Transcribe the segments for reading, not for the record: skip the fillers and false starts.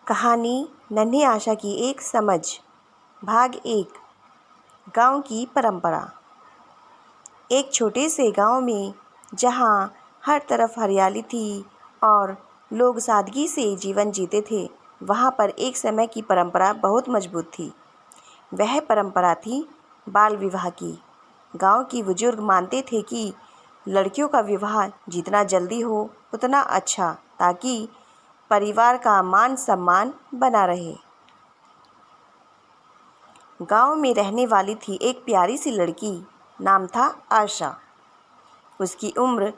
कहानी नन्ही आशा की एक समझ। भाग 1। गांव की परंपरा। एक छोटे से गांव में जहां हर तरफ हरियाली थी और लोग सादगी से जीवन जीते थे, वहां पर एक समय की परंपरा बहुत मजबूत थी। वह परंपरा थी बाल विवाह की। गांव की बुजुर्ग मानते थे कि लड़कियों का विवाह जितना जल्दी हो उतना अच्छा, ताकि परिवार का मान सम्मान बना रहे। गांव में रहने वाली थी एक प्यारी सी लड़की, नाम था आशा। उसकी उम्र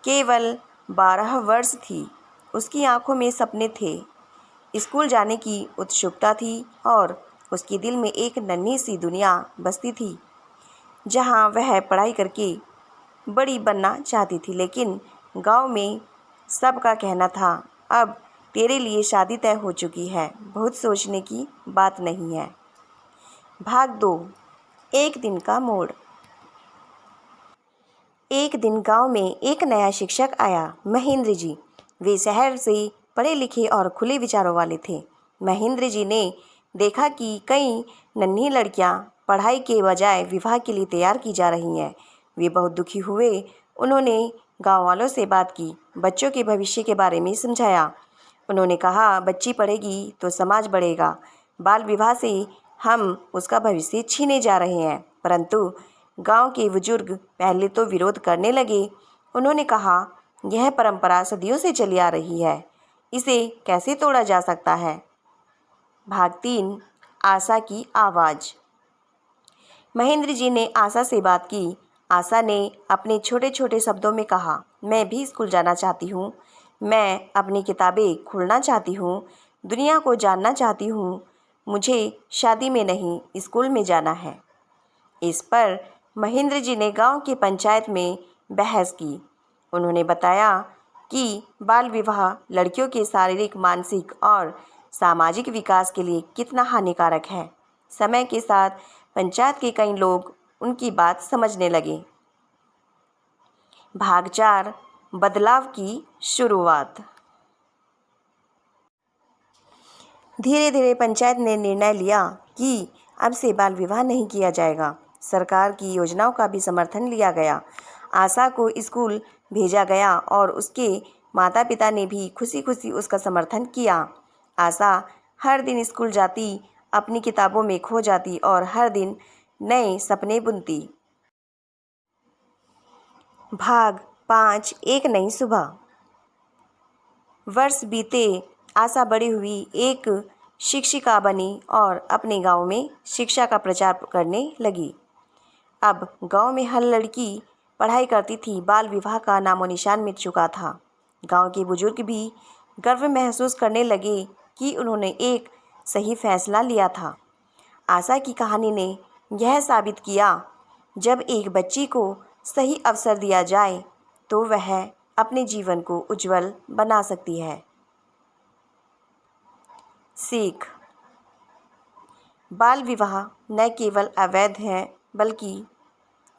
केवल 12 वर्ष थी। उसकी आंखों में सपने थे, स्कूल जाने की उत्सुकता थी और उसके दिल में एक नन्ही सी दुनिया बसती थी, जहां वह पढ़ाई करके बड़ी बनना चाहती थी। लेकिन गांव में सबका कहना था, अब तेरे लिए शादी तय हो चुकी है, बहुत सोचने की बात नहीं है। भाग 2। एक दिन का मोड़। एक दिन गांव में एक नया शिक्षक आया, महेंद्र जी। वे शहर से पढ़े लिखे और खुले विचारों वाले थे। महेंद्र जी ने देखा कि कई नन्ही लड़कियां पढ़ाई के बजाय विवाह के लिए तैयार की जा रही हैं। वे बहुत दुखी हुए। उन्होंने गांव वालों से बात की, बच्चों के भविष्य के बारे में समझाया। उन्होंने कहा, बच्ची पढ़ेगी तो समाज बढ़ेगा। बाल विवाह से हम उसका भविष्य छीने जा रहे हैं। परंतु गांव के बुजुर्ग पहले तो विरोध करने लगे। उन्होंने कहा, यह परंपरा सदियों से चली आ रही है, इसे कैसे तोड़ा जा सकता है। भाग 3। आशा की आवाज़। महेंद्र जी ने आशा से बात की। आशा ने अपने छोटे छोटे शब्दों में कहा, मैं भी स्कूल जाना चाहती हूँ। मैं अपनी किताबें खोलना चाहती हूँ, दुनिया को जानना चाहती हूँ। मुझे शादी में नहीं, स्कूल में जाना है। इस पर महेंद्र जी ने गांव की पंचायत में बहस की। उन्होंने बताया कि बाल विवाह लड़कियों के शारीरिक, मानसिक और सामाजिक विकास के लिए कितना हानिकारक है। समय के साथ पंचायत के कई लोग उनकी बात समझने लगे। भाग 4। बदलाव की शुरुआत। धीरे धीरे पंचायत ने निर्णय लिया कि अब से बाल विवाह नहीं किया जाएगा। सरकार की योजनाओं का भी समर्थन लिया गया। आशा को स्कूल भेजा गया और उसके माता पिता ने भी खुशी खुशी उसका समर्थन किया। आशा हर दिन स्कूल जाती, अपनी किताबों में खो जाती और हर दिन नए सपने बुनती। भाग 5। एक नई सुबह। वर्ष बीते, आशा बड़ी हुई, एक शिक्षिका बनी और अपने गांव में शिक्षा का प्रचार करने लगी। अब गांव में हर लड़की पढ़ाई करती थी। बाल विवाह का नामो निशान मिट चुका था। गांव के बुजुर्ग भी गर्व महसूस करने लगे कि उन्होंने एक सही फैसला लिया था। आशा की कहानी ने यह साबित किया, जब एक बच्ची को सही अवसर दिया जाए तो वह अपने जीवन को उज्जवल बना सकती है। सीख। बाल विवाह न केवल अवैध है, बल्कि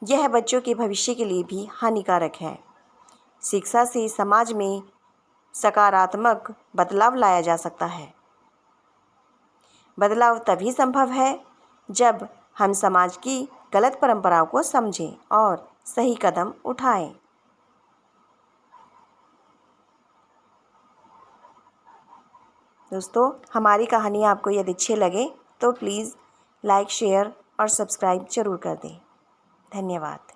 यह बच्चों के भविष्य के लिए भी हानिकारक है। शिक्षा से समाज में सकारात्मक बदलाव लाया जा सकता है। बदलाव तभी संभव है जब हम समाज की गलत परंपराओं को समझें और सही कदम उठाएं। दोस्तों, हमारी कहानी आपको यदि अच्छी लगे तो प्लीज़ लाइक, शेयर और सब्सक्राइब ज़रूर कर दें। धन्यवाद।